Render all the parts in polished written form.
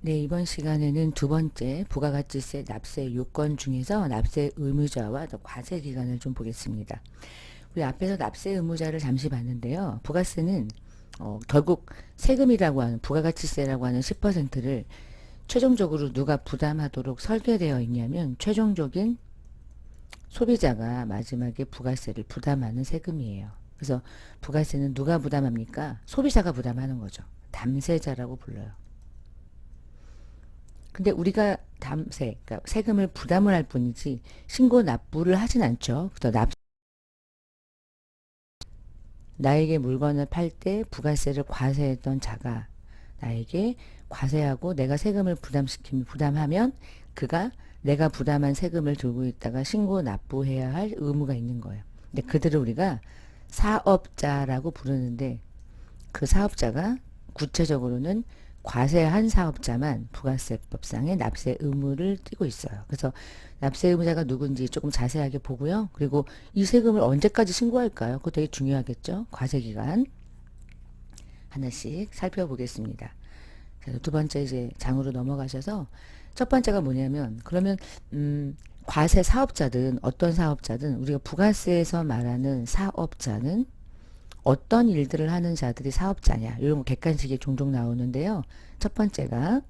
네, 이번 시간에는 두 번째 부가가치세 납세 요건 중에서 납세 의무자와 또 과세 기간을 좀 보겠습니다. 우리 앞에서 납세 의무자를 잠시 봤는데요. 부가세는 결국 세금이라고 하는 부가가치세라고 하는 10%를 최종적으로 누가 부담하도록 설계되어 있냐면 최종적인 소비자가 마지막에 부가세를 부담하는 세금이에요. 그래서 부가세는 누가 부담합니까? 소비자가 부담하는 거죠. 담세자라고 불러요. 근데 우리가 그러니까 세금을 부담을 할 뿐이지 신고 납부를 하진 않죠. 그래서 나에게 물건을 팔 때 부가세를 과세했던 자가 나에게 과세하고 내가 세금을 부담하면 그가 내가 부담한 세금을 들고 있다가 신고 납부해야 할 의무가 있는 거예요. 근데 그들을 우리가 사업자라고 부르는데 그 사업자가 구체적으로는 과세한 사업자만 부가세법상의 납세 의무를 띠고 있어요. 그래서 납세 의무자가 누군지 조금 자세하게 보고요. 그리고 이 세금을 언제까지 신고할까요? 그거 되게 중요하겠죠. 과세기간 하나씩 살펴보겠습니다. 그래서 두 번째 이제 장으로 넘어가셔서 첫 번째가 뭐냐면 그러면 과세 사업자든 어떤 사업자든 우리가 부가세에서 말하는 사업자는 어떤 일들을 하는 자들이 사업자냐 이런 거 객관식이 종종 나오는데요. 첫 번째가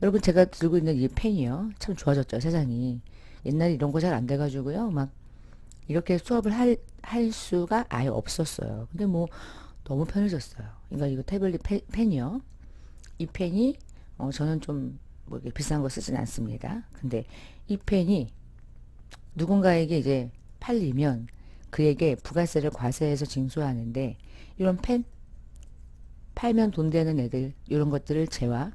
여러분 제가 들고 있는 이 펜이요. 참 좋아졌죠 세상이. 옛날에 이런 거 잘 안 돼가지고요. 막 이렇게 수업을 할 수가 아예 없었어요. 근데 뭐 너무 편해졌어요. 그러니까 이거 태블릿 펜이요. 이 펜이 저는 좀 뭐 이렇게 비싼 거 쓰진 않습니다. 근데 이 펜이 누군가에게 이제 팔리면 그에게 부가세를 과세해서 징수하는데 이런 펜 팔면 돈 되는 애들 이런 것들을 제외.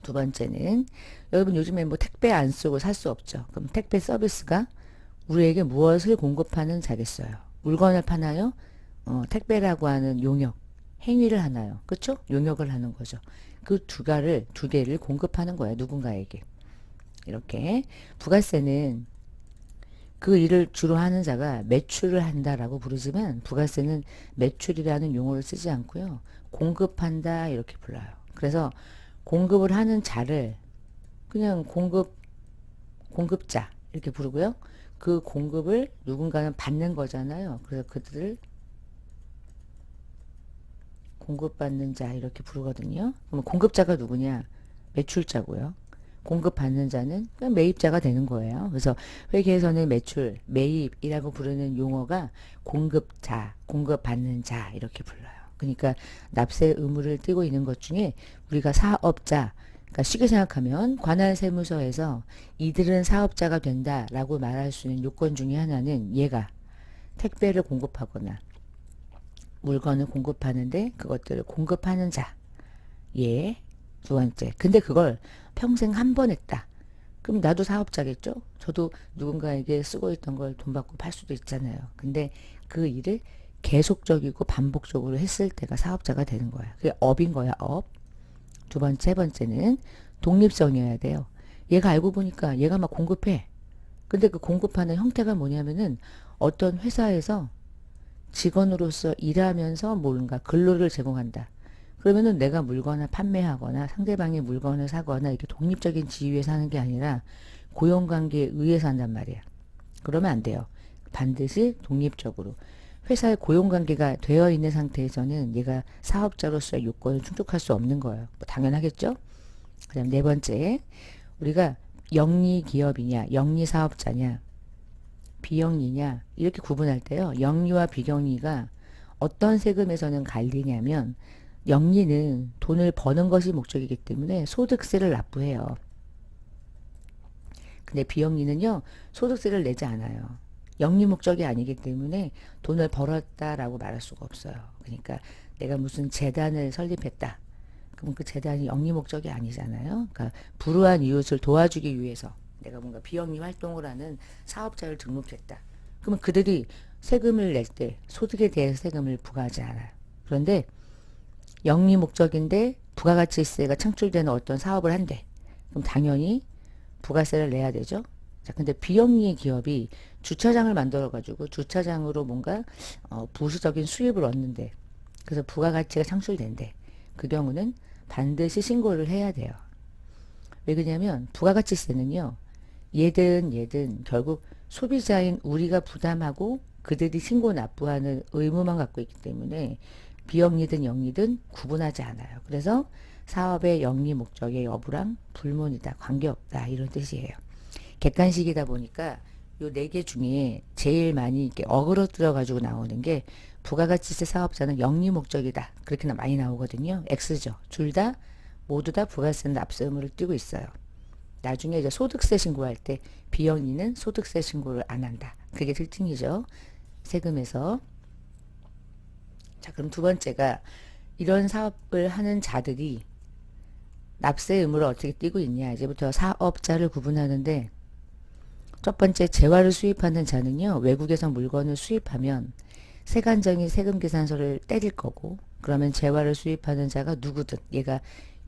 두 번째는 여러분 요즘에 뭐 택배 안 쓰고 살 수 없죠. 그럼 택배 서비스가 우리에게 무엇을 공급하는 자겠어요. 물건을 파나요? 택배라고 하는 용역 행위를 하나요? 그렇죠? 용역을 하는 거죠. 그 두 개를 공급하는 거예요. 누군가에게. 이렇게 부가세는 그 일을 주로 하는 자가 매출을 한다라고 부르지만 부가세는 매출이라는 용어를 쓰지 않고요. 공급한다 이렇게 불러요. 그래서 공급을 하는 자를 그냥 공급자 이렇게 부르고요. 그 공급을 누군가는 받는 거잖아요. 그래서 그들을 공급받는 자 이렇게 부르거든요. 그럼 공급자가 누구냐? 매출자고요. 공급받는 자는 그냥 매입자가 되는 거예요. 그래서 회계에서는 매출, 매입이라고 부르는 용어가 공급자, 공급받는 자 이렇게 불러요. 그러니까 납세 의무를 띠고 있는 것 중에 우리가 사업자, 그러니까 쉽게 생각하면 관할세무서에서 이들은 사업자가 된다라고 말할 수 있는 요건 중에 하나는 얘가 택배를 공급하거나 물건을 공급하는데 그것들을 공급하는 자. 예. 두 번째. 근데 그걸 평생 한 번 했다. 그럼 나도 사업자겠죠? 저도 누군가에게 쓰고 있던 걸 돈 받고 팔 수도 있잖아요. 근데 그 일을 계속적이고 반복적으로 했을 때가 사업자가 되는 거야. 그게 업인 거야, 업. 두 번째, 세 번째는 독립성이어야 돼요. 얘가 알고 보니까 얘가 막 공급해. 근데 그 공급하는 형태가 뭐냐면은 어떤 회사에서 직원으로서 일하면서 뭔가 근로를 제공한다. 그러면은 내가 물건을 판매하거나 상대방이 물건을 사거나 이렇게 독립적인 지위에 사는 게 아니라 고용관계에 의해서 한단 말이야. 그러면 안 돼요. 반드시 독립적으로. 회사에 고용관계가 되어 있는 상태에서는 얘가 사업자로서의 요건을 충족할 수 없는 거예요. 뭐 당연하겠죠? 그 다음 네 번째, 우리가 영리기업이냐, 영리사업자냐, 비영리냐 이렇게 구분할 때요. 영리와 비영리가 어떤 세금에서는 갈리냐면 영리는 돈을 버는 것이 목적이기 때문에 소득세를 납부해요. 근데 비영리는요. 소득세를 내지 않아요. 영리 목적이 아니기 때문에 돈을 벌었다라고 말할 수가 없어요. 그러니까 내가 무슨 재단을 설립했다. 그럼 그 재단이 영리 목적이 아니잖아요. 그러니까 불우한 이웃을 도와주기 위해서 내가 뭔가 비영리 활동을 하는 사업자를 등록했다. 그러면 그들이 세금을 낼 때 소득에 대해서 세금을 부과하지 않아요. 그런데 영리 목적인데 부가가치세가 창출되는 어떤 사업을 한대. 그럼 당연히 부가세를 내야 되죠. 자, 근데 비영리의 기업이 주차장을 만들어가지고 주차장으로 뭔가 부수적인 수입을 얻는데 그래서 부가가치가 창출된대. 그 경우는 반드시 신고를 해야 돼요. 왜 그러냐면 부가가치세는요. 얘든 결국 소비자인 우리가 부담하고 그들이 신고 납부하는 의무만 갖고 있기 때문에 비영리든 영리든 구분하지 않아요. 그래서 사업의 영리 목적의 여부랑 불문이다, 관계없다 이런 뜻이에요. 객관식이다 보니까 요 네 개 중에 제일 많이 이렇게 어그러뜨려 가지고 나오는 게 부가가치세 사업자는 영리 목적이다. 그렇게 많이 나오거든요. X죠. 둘 다 모두 다 부가세 납세 의무를 띠고 있어요. 나중에 이제 소득세 신고할 때 비영리는 소득세 신고를 안 한다. 그게 특징이죠. 세금에서. 자, 그럼 두 번째가 이런 사업을 하는 자들이 납세 의무를 어떻게 띠고 있냐. 이제부터 사업자를 구분하는데 첫 번째 재화를 수입하는 자는요. 외국에서 물건을 수입하면 세관정이 세금계산서를 때릴 거고 그러면 재화를 수입하는 자가 누구든 얘가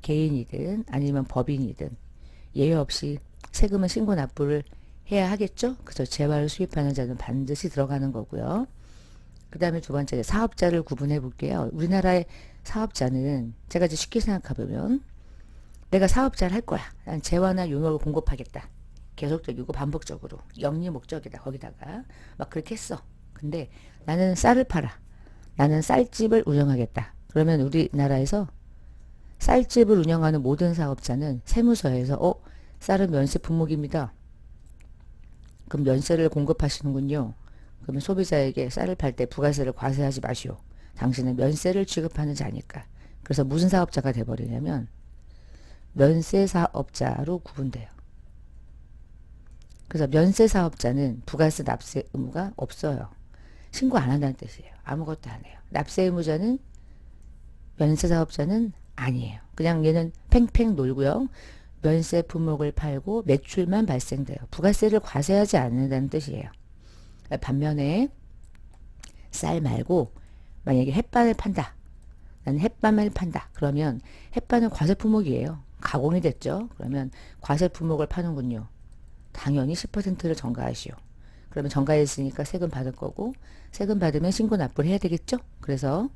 개인이든 아니면 법인이든 예외 없이 세금은 신고 납부를 해야 하겠죠. 그래서 재화를 수입하는 자는 반드시 들어가는 거고요. 그 다음에 두 번째 사업자를 구분해 볼게요. 우리나라의 사업자는 제가 이제 쉽게 생각해 보면 내가 사업자를 할 거야. 난 재화나 용역을 공급하겠다. 계속적이고 반복적으로 영리 목적이다. 거기다가 막 그렇게 했어. 근데 나는 쌀을 팔아. 나는 쌀집을 운영하겠다. 그러면 우리나라에서 쌀집을 운영하는 모든 사업자는 세무서에서 쌀은 면세 품목입니다. 그럼 면세를 공급하시는군요. 그러면 소비자에게 쌀을 팔 때 부가세를 과세하지 마시오. 당신은 면세를 취급하는 자니까. 그래서 무슨 사업자가 돼버리냐면 면세 사업자로 구분돼요. 그래서 면세 사업자는 부가세 납세 의무가 없어요. 신고 안 한다는 뜻이에요. 아무것도 안 해요. 납세 의무자는 면세 사업자는 아니에요. 그냥 얘는 팽팽 놀고요. 면세 품목을 팔고 매출만 발생돼요. 부가세를 과세하지 않는다는 뜻이에요. 반면에 쌀 말고 만약에 햇반을 판다. 나는 햇반을 판다. 그러면 햇반은 과세 품목이에요. 가공이 됐죠. 그러면 과세 품목을 파는군요. 당연히 10%를 전가하시오. 그러면 전가했으니까 세금 받을 거고 세금 받으면 신고 납부를 해야 되겠죠. 그래서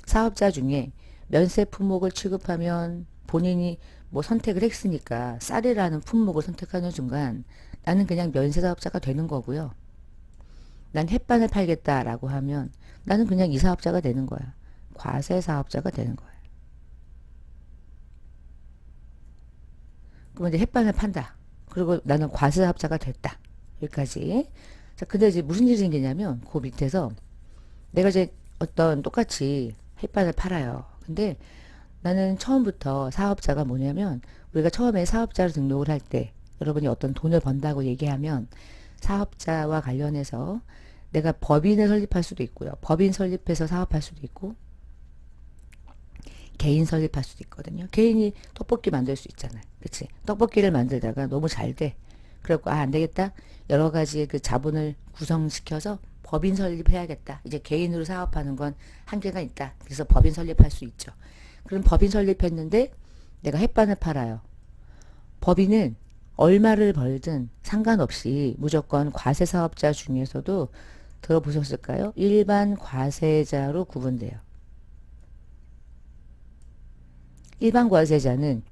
사업자 중에 면세 품목을 취급하면 본인이 뭐 선택을 했으니까 쌀이라는 품목을 선택하는 순간 나는 그냥 면세 사업자가 되는 거고요. 난 햇반을 팔겠다라고 하면 나는 그냥 이 사업자가 되는 거야. 과세 사업자가 되는 거야. 그러면 이제 햇반을 판다. 그리고 나는 과세 사업자가 됐다. 여기까지. 자, 근데 이제 무슨 일이 생기냐면 그 밑에서 내가 이제 어떤 똑같이 햇반을 팔아요. 근데 나는 처음부터 사업자가 뭐냐면 우리가 처음에 사업자로 등록을 할 때 여러분이 어떤 돈을 번다고 얘기하면 사업자와 관련해서 내가 법인을 설립할 수도 있고요. 법인 설립해서 사업할 수도 있고 개인 설립할 수도 있거든요. 개인이 떡볶이 만들 수 있잖아요. 그치? 떡볶이를 만들다가 너무 잘 돼. 그래갖고 안 되겠다. 여러 가지의 그 자본을 구성시켜서 법인 설립해야겠다. 이제 개인으로 사업하는 건 한계가 있다. 그래서 법인 설립할 수 있죠. 그럼 법인 설립했는데 내가 햇반을 팔아요. 법인은 얼마를 벌든 상관없이 무조건 과세사업자 중에서도 들어보셨을까요? 일반 과세자로 구분돼요. 일반 과세자는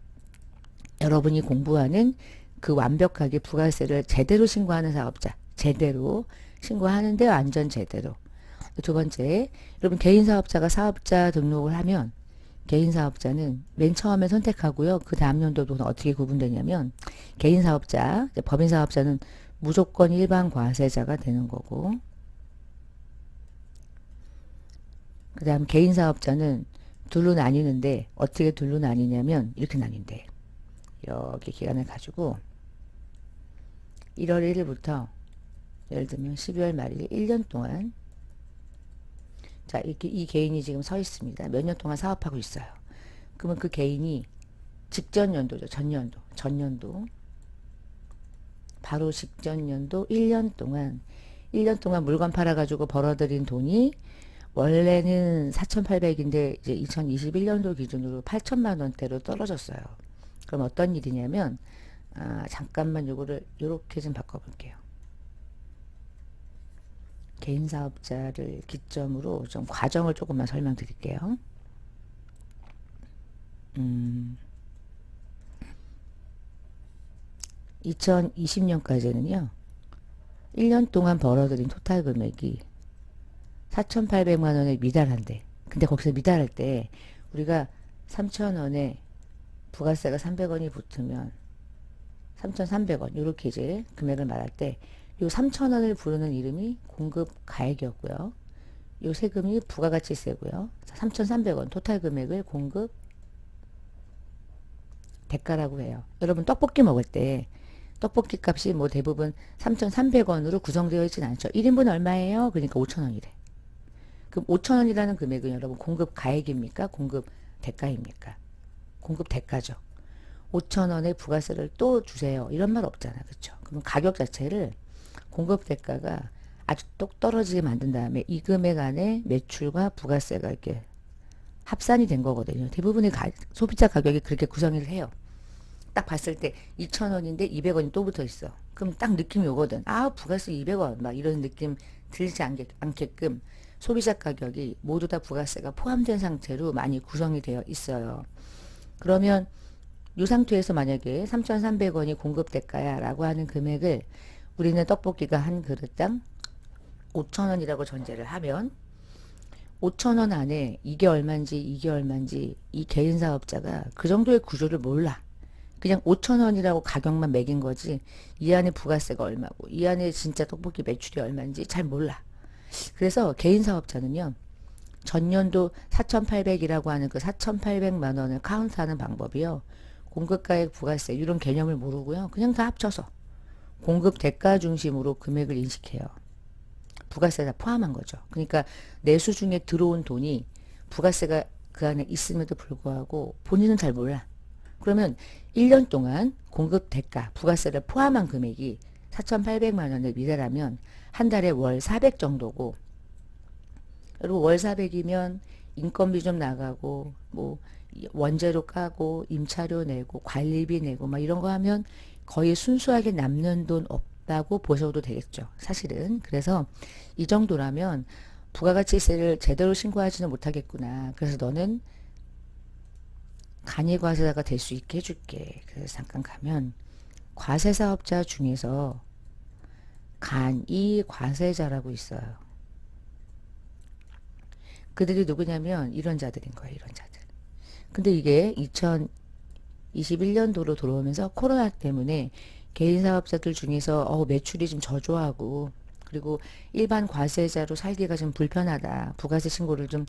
여러분이 공부하는 그 완벽하게 부가세를 제대로 신고하는 사업자. 제대로 신고하는데 완전 제대로. 두 번째, 여러분 개인 사업자가 사업자 등록을 하면 개인 사업자는 맨 처음에 선택하고요. 그 다음 연도부터는 어떻게 구분되냐면 개인 사업자, 법인 사업자는 무조건 일반 과세자가 되는 거고 그 다음 개인 사업자는 둘로 나뉘는데 어떻게 둘로 나뉘냐면 이렇게 나뉜대. 이렇게 기간을 가지고 1월 1일부터 예를 들면 12월 말일 1년 동안 자 이렇게 이 개인이 지금 서 있습니다. 몇 년 동안 사업하고 있어요. 그러면 그 개인이 직전 연도죠. 전년도 바로 직전 연도 1년 동안 물건 팔아가지고 벌어들인 돈이 원래는 4,800인데 이제 2021년도 기준으로 8천만 원대로 떨어졌어요. 그럼 어떤 일이냐면 잠깐만 요거를 요렇게 좀 바꿔볼게요. 개인 사업자를 기점으로 좀 과정을 조금만 설명드릴게요. 2020년까지는요. 1년 동안 벌어들인 토탈 금액이 4,800만 원에 미달한대. 근데 거기서 미달할 때 우리가 3,000원에 부가세가 300원이 붙으면 3,300원 이렇게 이제 금액을 말할 때 요 3,000원을 부르는 이름이 공급 가액이었고요. 요 세금이 부가가치세고요. 3,300원 토탈 금액을 공급 대가라고 해요. 여러분 떡볶이 먹을 때 떡볶이 값이 뭐 대부분 3,300원으로 구성되어 있진 않죠. 1인분 얼마예요? 그러니까 5,000원이래. 그럼 5,000원이라는 금액은 여러분 공급 가액입니까? 공급 대가입니까? 공급 대가죠. 5,000원의 부가세를 또 주세요. 이런 말 없잖아. 그렇죠? 그럼 가격 자체를 공급 대가가 아주 똑 떨어지게 만든 다음에 이 금액 안에 매출과 부가세가 이렇게 합산이 된 거거든요. 대부분의 소비자 가격이 그렇게 구성을 해요. 딱 봤을 때 2,000원인데 200원이 또 붙어 있어. 그럼 딱 느낌이 오거든. 아, 부가세 200원 막 이런 느낌 들지 않게끔 소비자 가격이 모두 다 부가세가 포함된 상태로 많이 구성이 되어 있어요. 그러면 이 상태에서 만약에 3,300원이 공급 대가야 라고 하는 금액을 우리는 떡볶이가 한 그릇당 5,000원이라고 전제를 하면 5,000원 안에 이게 얼마인지 이게 얼마인지 이 개인 사업자가 그 정도의 구조를 몰라. 그냥 5,000원이라고 가격만 매긴 거지 이 안에 부가세가 얼마고 이 안에 진짜 떡볶이 매출이 얼마인지 잘 몰라. 그래서 개인 사업자는요. 전년도 4,800이라고 하는 그 4,800만 원을 카운트하는 방법이요. 공급가액 부가세 이런 개념을 모르고요. 그냥 다 합쳐서 공급 대가 중심으로 금액을 인식해요. 부가세 다 포함한 거죠. 그러니까 내수 중에 들어온 돈이 부가세가 그 안에 있음에도 불구하고 본인은 잘 몰라. 그러면 1년 동안 공급 대가 부가세를 포함한 금액이 4,800만 원을 미달하면 한 달에 월 400 정도고 그리고 월 400이면 인건비 좀 나가고 뭐 원재료 까고 임차료 내고 관리비 내고 막 이런 거 하면 거의 순수하게 남는 돈 없다고 보셔도 되겠죠. 사실은. 그래서 이 정도라면 부가가치세를 제대로 신고하지는 못하겠구나. 그래서 너는 간이과세자가 될 수 있게 해줄게. 그래서 잠깐 가면 과세사업자 중에서 간이과세자라고 있어요. 그들이 누구냐면 이런 자들인 거예요. 이런 자들. 근데 이게 2021년도로 들어오면서 코로나 때문에 개인 사업자들 중에서 매출이 좀 저조하고 그리고 일반 과세자로 살기가 좀 불편하다. 부가세 신고를 좀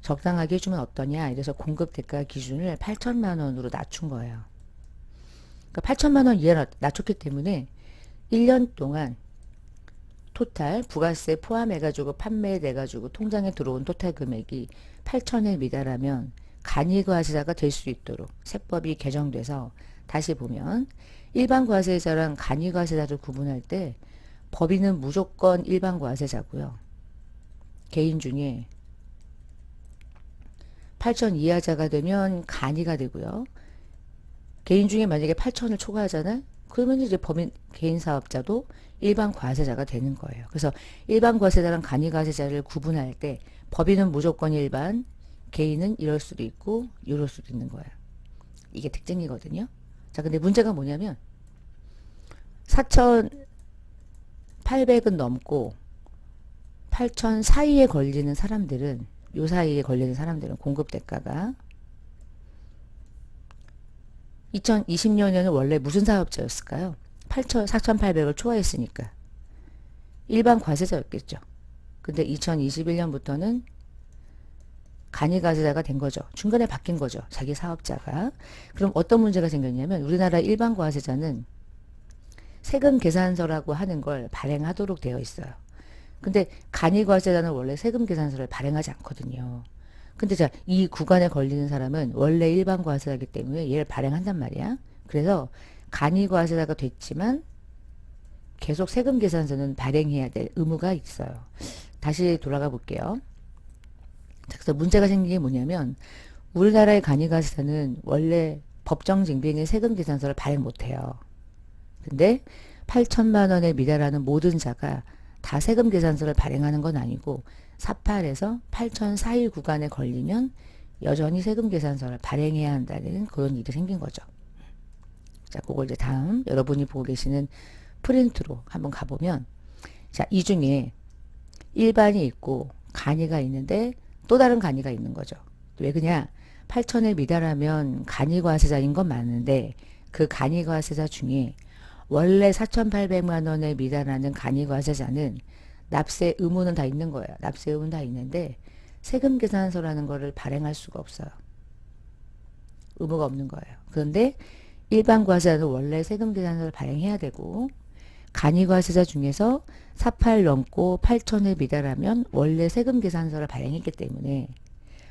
적당하게 해주면 어떠냐. 이래서 공급 대가 기준을 8천만 원으로 낮춘 거예요. 그러니까 8천만 원 이하 낮췄기 때문에 1년 동안 토탈 부가세 포함해가지고 판매돼가지고 통장에 들어온 토탈 금액이 8천에 미달하면 간이과세자가 될 수 있도록 세법이 개정돼서 다시 보면 일반 과세자랑 간이과세자를 구분할 때 법인은 무조건 일반 과세자고요. 개인 중에 8천 이하자가 되면 간이가 되고요. 개인 중에 만약에 8천을 초과하잖아요. 그러면 이제 법인 개인 사업자도 일반 과세자가 되는 거예요. 그래서 일반 과세자랑 간이 과세자를 구분할 때 법인은 무조건 일반, 개인은 이럴 수도 있고 이럴 수도 있는 거예요. 이게 특징이거든요. 자, 근데 문제가 뭐냐면 4,800은 넘고 8천 사이에 걸리는 사람들은 요 사이에 걸리는 사람들은 공급 대가가 2020년에는 원래 무슨 사업자였을까요? 4,800을 초과했으니까 일반 과세자였겠죠. 근데 2021년부터는 간이과세자가 된 거죠. 중간에 바뀐 거죠. 자기 사업자가. 그럼 어떤 문제가 생겼냐면 우리나라 일반 과세자는 세금 계산서라고 하는 걸 발행하도록 되어 있어요. 근데 간이과세자는 원래 세금 계산서를 발행하지 않거든요. 근데 자, 이 구간에 걸리는 사람은 원래 일반 과세자이기 때문에 얘를 발행한단 말이야. 그래서 간이과세자가 됐지만 계속 세금 계산서는 발행해야 될 의무가 있어요. 다시 돌아가 볼게요. 자, 그래서 문제가 생긴 게 뭐냐면 우리나라의 간이과세자는 원래 법정 징빙의 세금 계산서를 발행 못해요. 근데 8천만 원에 미달하는 모든 자가 다 세금 계산서를 발행하는 건 아니고 48에서 8천 사이 구간에 걸리면 여전히 세금 계산서를 발행해야 한다는 그런 일이 생긴 거죠. 자, 그걸 이제 다음 여러분이 보고 계시는 프린트로 한번 가보면, 자, 이 중에 일반이 있고 간이가 있는데 또 다른 간이가 있는 거죠. 왜 그냐? 8천에 미달하면 간이과세자인 건 맞는데 그 간이과세자 중에 원래 4,800만 원에 미달하는 간이과세자는 납세 의무는 다 있는 거예요. 납세 의무는 다 있는데 세금 계산서라는 거를 발행할 수가 없어요. 의무가 없는 거예요. 그런데 일반 과세자는 원래 세금 계산서를 발행해야 되고 간이과세자 중에서 48 넘고 8천에 미달하면 원래 세금 계산서를 발행했기 때문에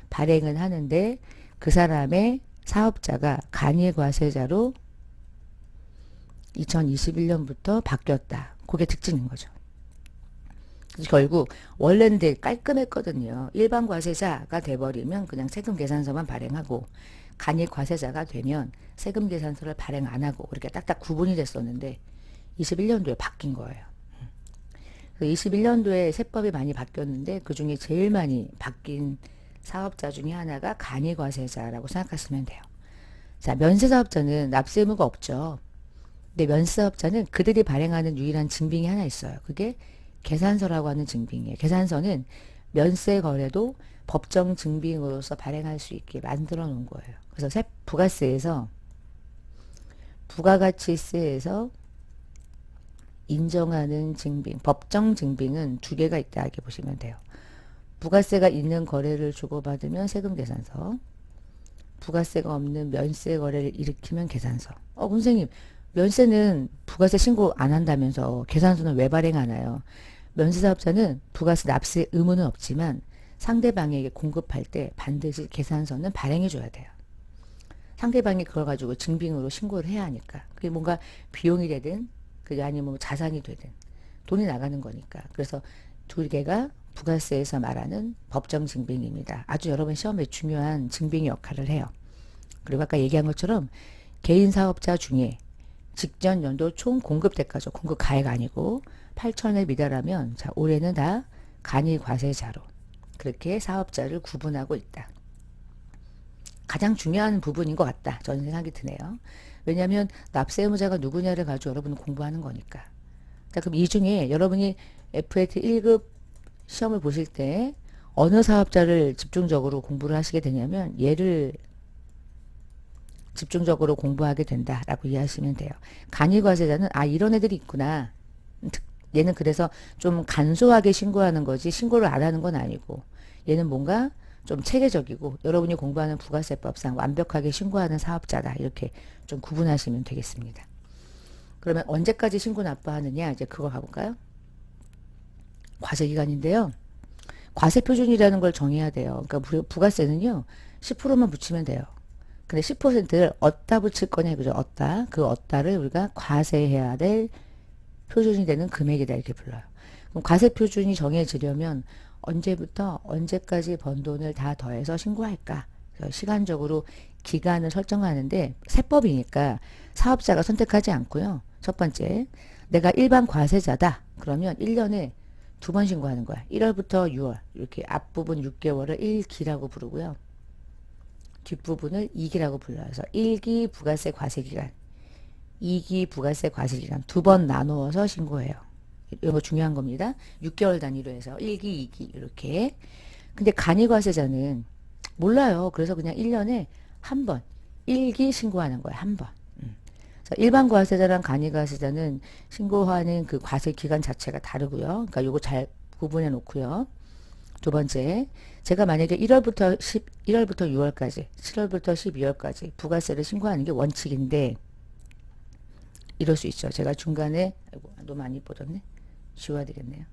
발행은 하는데 그 사람의 사업자가 간이과세자로 2021년부터 바뀌었다. 그게 특징인 거죠. 그래서 결국 원래는 되게 깔끔했거든요. 일반 과세자가 돼버리면 그냥 세금 계산서만 발행하고 간이 과세자가 되면 세금 계산서를 발행 안 하고 이렇게 딱딱 구분이 됐었는데 21년도에 바뀐 거예요. 21년도에 세법이 많이 바뀌었는데 그 중에 제일 많이 바뀐 사업자 중에 하나가 간이 과세자라고 생각하시면 돼요. 자, 면세사업자는 납세 의무가 없죠. 근데 면세사업자는 그들이 발행하는 유일한 증빙이 하나 있어요. 그게 계산서라고 하는 증빙이에요. 계산서는 면세 거래도 법정 증빙으로서 발행할 수 있게 만들어 놓은 거예요. 그래서 부가세에서 부가가치세에서 인정하는 증빙, 법정 증빙은 두 개가 있다 이렇게 보시면 돼요. 부가세가 있는 거래를 주고받으면 세금 계산서, 부가세가 없는 면세 거래를 일으키면 계산서. 선생님, 면세는 부가세 신고 안 한다면서 계산서는 왜 발행하나요? 면세사업자는 부가세 납세 의무는 없지만 상대방에게 공급할 때 반드시 계산서는 발행해 줘야 돼요. 상대방이 그걸 가지고 증빙으로 신고를 해야 하니까. 그게 뭔가 비용이 되든 그게 아니면 뭐 자산이 되든 돈이 나가는 거니까. 그래서 두 개가 부가세에서 말하는 법정 증빙입니다. 아주 여러분 시험에 중요한 증빙 역할을 해요. 그리고 아까 얘기한 것처럼 개인 사업자 중에 직전 연도 총 공급 대가죠. 공급 가액 아니고 8천에 미달하면 자 올해는 다 간이 과세자로 그렇게 사업자를 구분하고 있다. 가장 중요한 부분인 것 같다. 저는 생각이 드네요. 왜냐하면 납세 의무자가 누구냐를 가지고 여러분은 공부하는 거니까. 자, 그럼 이 중에 여러분이 FAT 1급 시험을 보실 때 어느 사업자를 집중적으로 공부를 하시게 되냐면 얘를 집중적으로 공부하게 된다라고 이해하시면 돼요. 간이과세자는 이런 애들이 있구나. 얘는 그래서 좀 간소하게 신고하는 거지 신고를 안 하는 건 아니고 얘는 뭔가 좀 체계적이고 여러분이 공부하는 부가세법상 완벽하게 신고하는 사업자다. 이렇게 좀 구분하시면 되겠습니다. 그러면 언제까지 신고 납부하느냐 이제 그거 가볼까요? 과세기간인데요. 과세표준이라는 걸 정해야 돼요. 그러니까 부가세는요. 10%만 붙이면 돼요. 근데 10%를 어디다 붙일 거냐 이거죠. 어디다. 그 어디다를 우리가 과세해야 될 표준이 되는 금액이다 이렇게 불러요. 그럼 과세표준이 정해지려면 언제부터 언제까지 번 돈을 다 더해서 신고할까? 시간적으로 기간을 설정하는데 세법이니까 사업자가 선택하지 않고요. 첫 번째, 내가 일반 과세자다. 그러면 1년에 두 번 신고하는 거야. 1월부터 6월 이렇게 앞부분 6개월을 1기라고 부르고요. 뒷부분을 2기라고 불러요. 그래서 1기 부가세 과세기간, 2기 부가세 과세기간 두 번 나누어서 신고해요. 이거 중요한 겁니다. 6개월 단위로 해서 1기, 2기 이렇게. 근데 간이과세자는 몰라요. 그래서 그냥 1년에 한 번 1기 신고하는 거예요. 한 번. 일반 과세자랑 간이과세자는 신고하는 그 과세 기간 자체가 다르고요. 그러니까 요거 잘 구분해 놓고요. 두 번째, 제가 만약에 1월부터 6월까지, 7월부터 12월까지 부가세를 신고하는 게 원칙인데 이럴 수 있죠. 제가 중간에 아이고, 너무 많이 뻗었네. 지워야 되겠네요.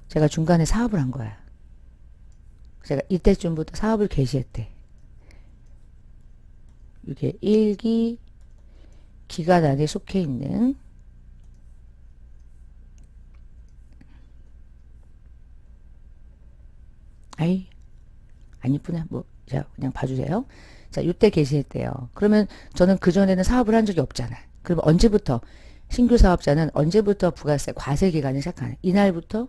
제가 중간에 사업을 한 거야. 제가 이때쯤부터 사업을 개시했대. 이게 1기 기간 안에 속해 있는 안 이쁘네. 자, 그냥 봐주세요. 자, 이때 개시했대요. 그러면 저는 그전에는 사업을 한 적이 없잖아. 그러면 언제부터 신규 사업자는 언제부터 부가세 과세 기간을 시작하는 이날부터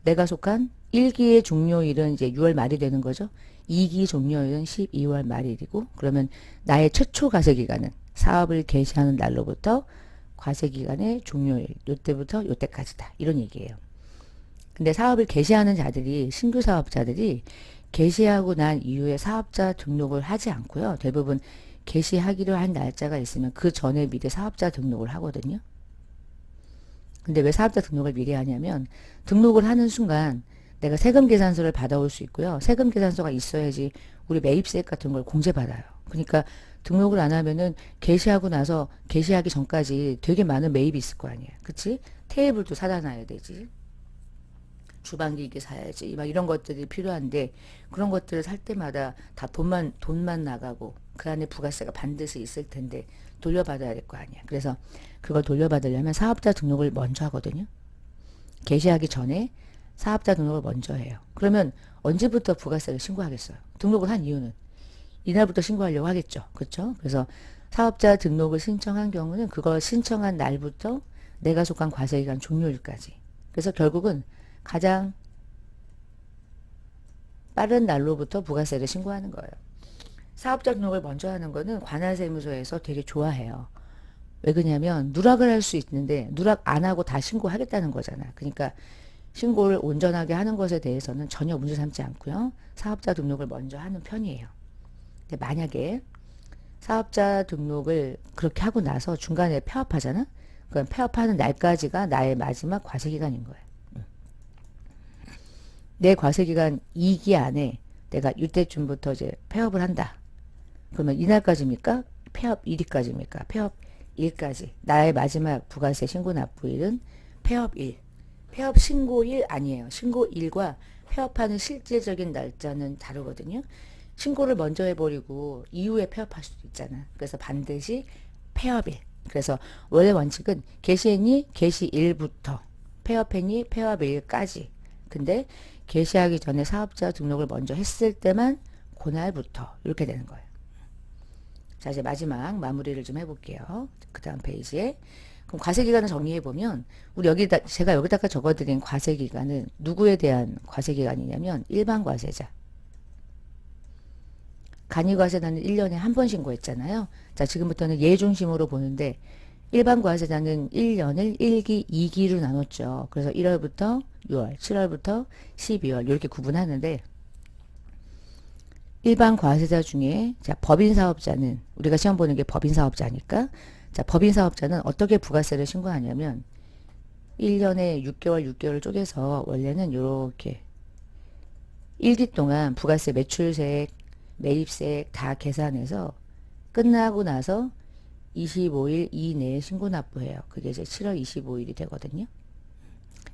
내가 속한 1기의 종료일은 이제 6월 말이 되는 거죠. 2기 종료일은 12월 말일이고, 그러면 나의 최초 과세기간은 사업을 개시하는 날로부터 과세기간의 종료일, 요때부터 요때까지다. 이런 얘기예요. 근데 사업을 개시하는 자들이, 신규 사업자들이 개시하고 난 이후에 사업자 등록을 하지 않고요. 대부분 개시하기로 한 날짜가 있으면 그 전에 미리 사업자 등록을 하거든요. 근데 왜 사업자 등록을 미리 하냐면, 등록을 하는 순간 내가 세금 계산서를 받아올 수 있고요. 세금 계산서가 있어야지 우리 매입세액 같은 걸 공제받아요. 그러니까 등록을 안 하면은 개시하고 나서 개시하기 전까지 되게 많은 매입이 있을 거 아니에요. 그치? 테이블도 사다 놔야 되지. 주방기기 사야지. 막 이런 것들이 필요한데, 그런 것들을 살 때마다 다 돈만 나가고 그 안에 부가세가 반드시 있을 텐데 돌려받아야 될 거 아니야. 그래서 그걸 돌려받으려면 사업자 등록을 먼저 하거든요. 개시하기 전에 사업자 등록을 먼저 해요. 그러면 언제부터 부가세를 신고하겠어요? 등록을 한 이유는 이날부터 신고하려고 하겠죠. 그렇죠? 그래서 사업자 등록을 신청한 경우는 그걸 신청한 날부터 내가 속한 과세기간 종료일까지. 그래서 결국은 가장 빠른 날로부터 부가세를 신고하는 거예요. 사업자 등록을 먼저 하는 거는 관할세무서에서 되게 좋아해요. 왜 그러냐면 누락을 할 수 있는데 누락 안 하고 다 신고하겠다는 거잖아. 그러니까 신고를 온전하게 하는 것에 대해서는 전혀 문제 삼지 않고요. 사업자 등록을 먼저 하는 편이에요. 근데 만약에 사업자 등록을 그렇게 하고 나서 중간에 폐업하잖아? 그럼 폐업하는 날까지가 나의 마지막 과세기간인 거예요. 내 과세기간 2기 안에 내가 이때쯤부터 이제 폐업을 한다. 그러면 이날까지입니까? 폐업 1일까지입니까? 폐업 1까지. 나의 마지막 부가세 신고 납부일은 폐업일. 폐업 신고일 아니에요. 신고일과 폐업하는 실질적인 날짜는 다르거든요. 신고를 먼저 해버리고 이후에 폐업할 수도 있잖아. 그래서 반드시 폐업일. 그래서 원래 원칙은 개시했니? 개시일부터 폐업했니? 폐업일까지. 근데 개시하기 전에 사업자 등록을 먼저 했을 때만 그날부터 이렇게 되는 거예요. 자, 이제 마지막 마무리를 좀 해볼게요. 그 다음 페이지에. 그럼 과세기간을 정리해보면, 우리 여기다, 제가 여기다가 적어드린 과세기간은 누구에 대한 과세기간이냐면, 일반 과세자. 간이과세자는 1년에 한 번 신고했잖아요. 자, 지금부터는 예중심으로 보는데, 일반 과세자는 1년을 1기, 2기로 나눴죠. 그래서 1월부터 6월, 7월부터 12월, 이렇게 구분하는데, 일반 과세자 중에 자 법인사업자는 우리가 시험 보는 게 법인사업자니까 자 법인사업자는 어떻게 부가세를 신고하냐면 1년에 6개월 6개월을 쪼개서 원래는 이렇게 1기 동안 부가세 매출세액 매입세액 다 계산해서 끝나고 나서 25일 이내에 신고 납부해요. 그게 이제 7월 25일이 되거든요.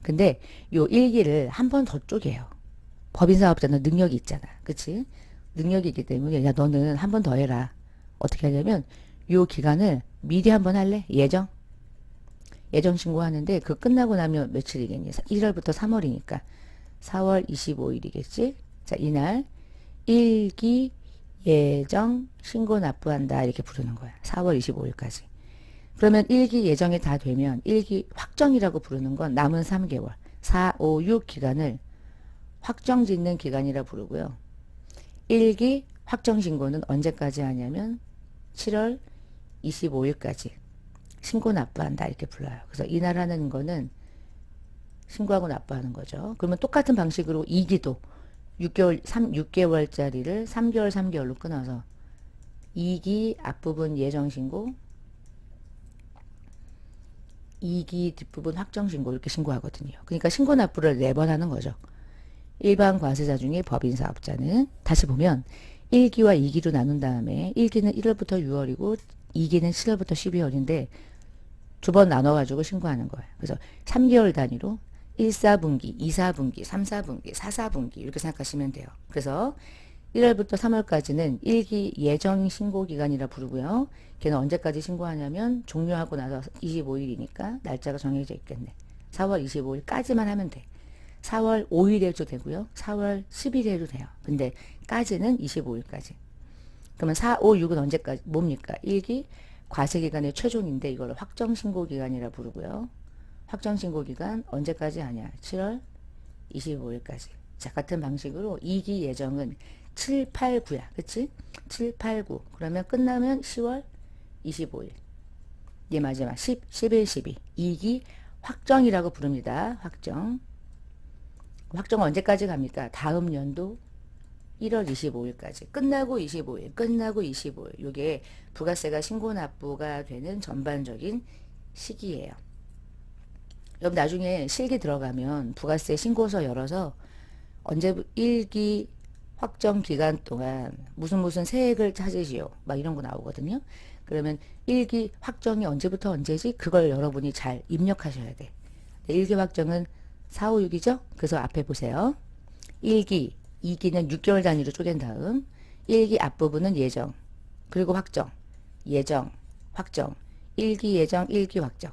근데 요 1기를 한 번 더 쪼개요. 법인사업자는 능력이 있잖아. 그치? 능력이 있기 때문에 야 너는 한 번 더 해라. 어떻게 하냐면 요 기간을 미리 한 번 할래? 예정 신고하는데 그 끝나고 나면 며칠이겠니? 1월부터 3월이니까 4월 25일이겠지? 자 이날 1기 예정 신고 납부한다 이렇게 부르는 거야. 4월 25일까지. 그러면 1기 예정이 다 되면 1기 확정이라고 부르는 건 남은 3개월 4, 5, 6 기간을 확정 짓는 기간이라 부르고요. 1기 확정 신고는 언제까지 하냐면 7월 25일까지 신고 납부한다 이렇게 불러요. 그래서 이날 하는 거는 신고하고 납부하는 거죠. 그러면 똑같은 방식으로 2기도 6개월짜리를 3개월 3개월로 끊어서 2기 앞부분 예정 신고 2기 뒷부분 확정 신고 이렇게 신고하거든요. 그러니까 신고 납부를 4번 하는 거죠. 일반 과세자 중에 법인사업자는 다시 보면 1기와 2기로 나눈 다음에 1기는 1월부터 6월이고 2기는 7월부터 12월인데 두 번 나눠가지고 신고하는 거예요. 그래서 3개월 단위로 1, 4분기, 2, 4분기, 3, 4분기, 4, 4분기 이렇게 생각하시면 돼요. 그래서 1월부터 3월까지는 1기 예정 신고 기간이라 부르고요. 걔는 언제까지 신고하냐면 종료하고 나서 25일이니까 날짜가 정해져 있겠네. 4월 25일까지만 하면 돼. 4월 5일에 해도 되고요. 4월 10일에 해도 돼요. 근데 까지는 25일까지. 그러면 4, 5, 6은 언제까지? 뭡니까? 1기 과세기간의 최종인데 이걸 확정신고기간이라 부르고요. 확정신고기간 언제까지 하냐? 7월 25일까지. 자, 같은 방식으로 2기 예정은 7, 8, 9야. 그치? 7, 8, 9. 그러면 끝나면 10월 25일. 얘 마지막 10, 11, 12. 2기 확정이라고 부릅니다. 확정. 확정 언제까지 갑니까? 다음 연도 1월 25일까지. 끝나고 25일. 끝나고 25일. 요게 부가세가 신고 납부가 되는 전반적인 시기예요. 여러분 나중에 실기 들어가면 부가세 신고서 열어서 언제 1기 확정 기간 동안 무슨 세액을 찾으시오 막 이런 거 나오거든요. 그러면 1기 확정이 언제부터 언제지? 그걸 여러분이 잘 입력하셔야 돼. 1기 확정은 4, 5, 6이죠? 그래서 앞에 보세요. 1기, 2기는 6개월 단위로 쪼갠 다음 1기 앞부분은 예정, 그리고 확정, 예정, 확정, 1기 예정, 1기 확정,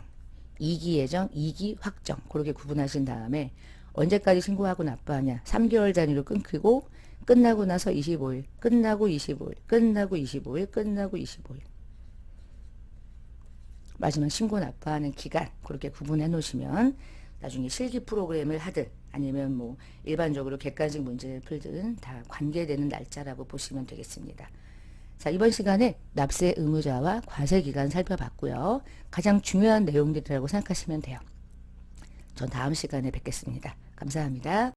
2기 예정, 2기 확정. 그렇게 구분하신 다음에 언제까지 신고하고 납부하냐. 3개월 단위로 끊기고 끝나고 나서 25일, 끝나고 25일, 끝나고 25일, 끝나고 25일. 마지막 신고 납부하는 기간 그렇게 구분해 놓으시면 나중에 실기 프로그램을 하든 아니면 뭐 일반적으로 객관식 문제를 풀든 다 관계되는 날짜라고 보시면 되겠습니다. 자, 이번 시간에 납세 의무자와 과세 기간 살펴봤고요. 가장 중요한 내용들이라고 생각하시면 돼요. 전 다음 시간에 뵙겠습니다. 감사합니다.